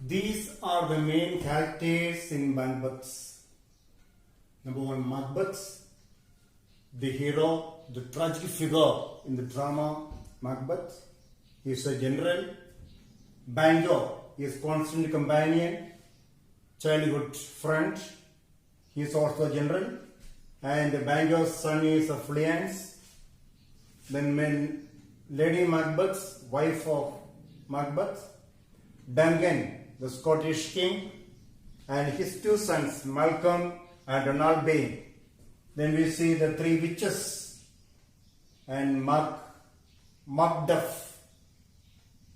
These are the main characters in Macbeth. Number one, Macbeth, the hero, the tragic figure in the drama Macbeth. He is a general. Banjo, his constant companion, childhood friend. He is also a general. And Banjo's son is a Fleance. Then when Lady Macbeth, wife of Macbeth, Duncan, the Scottish king, and his two sons, Malcolm and Donald Bain. Then we see the three witches and Macduff,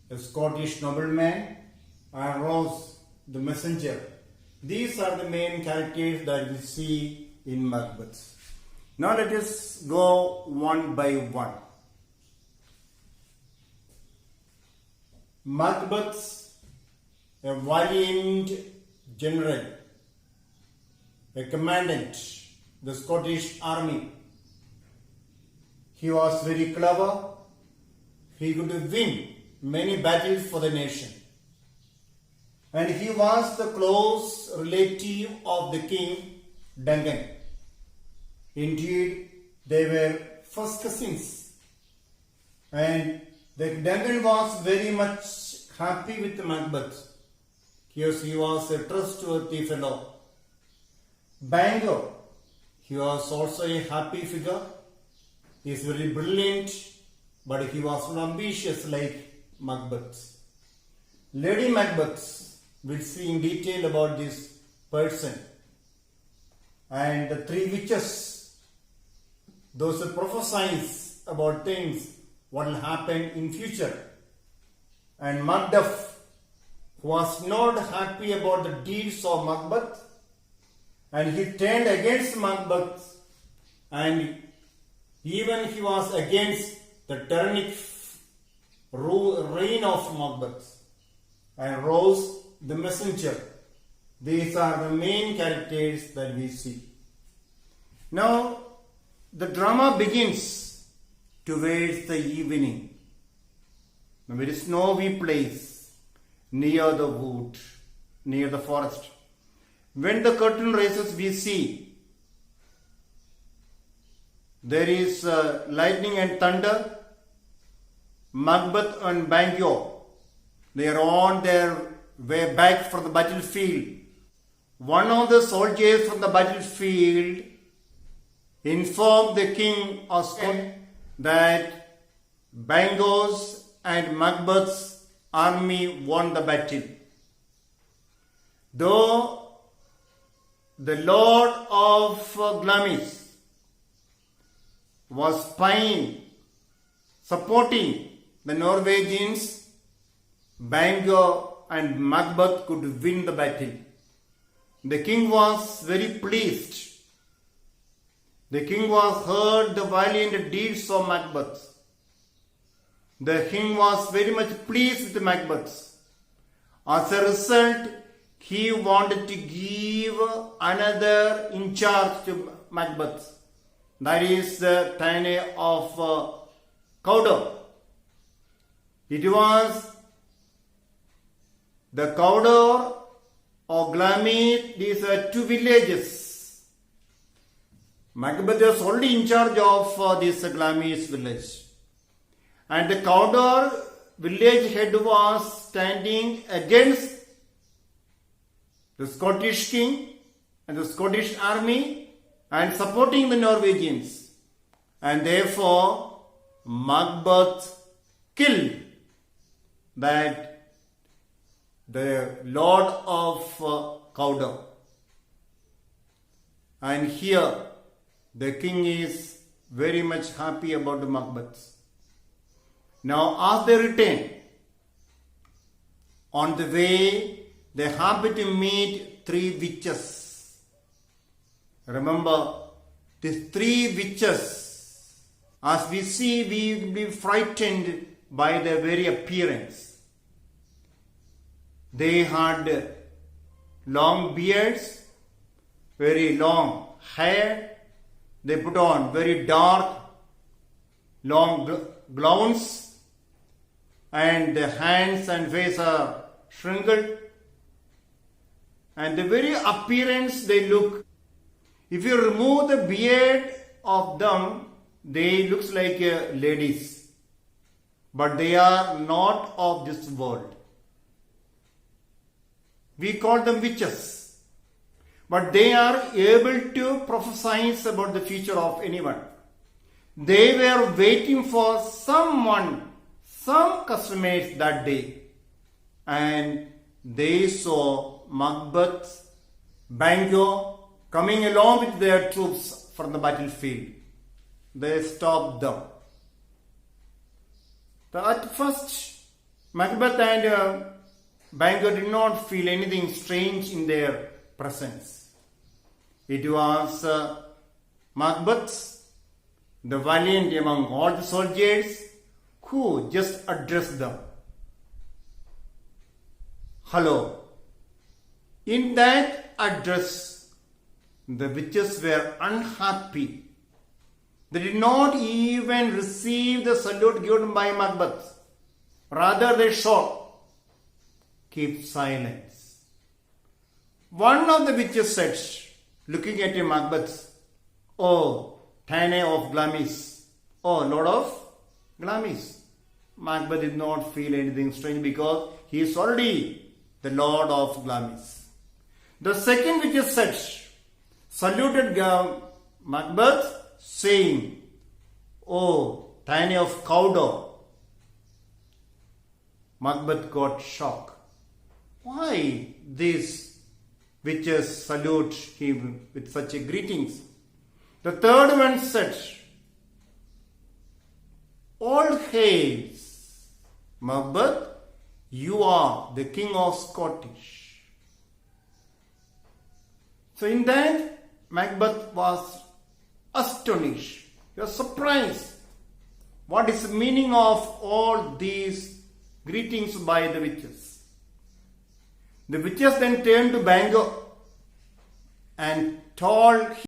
the Scottish nobleman, and Rose, the messenger. These are the main characters that we see in Macbeth. Now let us go one by one. Macbeth, a valiant general, a commandant, the Scottish army. He was very clever. He could win many battles for the nation. And he was the close relative of the king Duncan. Indeed, they were first cousins. And the Duncan was very much happy with Macbeth because he was a trustworthy fellow. Banjo, he was also a happy figure. He is very brilliant, but he was not ambitious like Macbeth. Lady Macbeth, we'll see in detail about this person. And the three witches, those who prophesies about things, what will happen in future. And Macduff was not happy about the deeds of Macbeth, and he turned against Macbeth, and even he was against the tyrannic reign of Macbeth. And Rose, the messenger. These are the main characters that we see. Now, the drama begins towards the evening. A very snowy place near the wood, near the forest. When the curtain rises, we see there is lightning and thunder. Macbeth and Banjo, they are on their way back from the battlefield. One of the soldiers from the battlefield informed the king of Scotland that Banjo's and Macbeth's army won the battle. Though the Lord of Glamis was spying, supporting the Norwegians, Banjo and Macbeth could win the battle. The king was very pleased. The king was heard the valiant deeds of Macbeth. The king was very much pleased with Macbeth. As a result, he wanted to give another in charge to Macbeth. That is the Thane of Cawdor. It was the Cawdor or Glamis. These are two villages. Macbeth was only in charge of this Glamis village. And the Cawdor village head was standing against the Scottish king and the Scottish army and supporting the Norwegians. And therefore, Macbeth killed the Lord of Cawdor. And here, the king is very much happy about the Macbeth. Now, as they return, on the way, they happen to meet three witches. Remember, these three witches, as we see, we will be frightened by their very appearance. They had long beards, very long hair. They put on very dark, long gowns, and the hands and face are shriveled. and the very appearance they look. If you remove the beard of them, they looks like ladies. But they are not of this world. We call them witches. But they are able to prophesy about the future of anyone. They were waiting for someone, some customers that day. And they saw Macbeth, Bango coming along with their troops from the battlefield. They stopped them. At first, Macbeth and Bango did not feel anything strange in their presence. It was Macbeth, the valiant among all the soldiers, who just addressed them. Hello. In that address, the witches were unhappy. They did not even receive the salute given by Macbeth. Rather, they shouted, "Keep silence." One of the witches said, looking at Macbeth, "Oh, Thane of Glamis, oh, Lord of Glamis." Macbeth did not feel anything strange because he is already the Lord of Glamis. The second witch said, saluted Macbeth, saying, "Oh, Thane of Cawdor." Macbeth got shocked. Why these witches salute him with such a greetings? The third one said, "All hail, Macbeth, you are the King of Scottish." So in that, Macbeth was astonished. He was surprised. What is the meaning of all these greetings by the witches? The witches then turned to Bango and told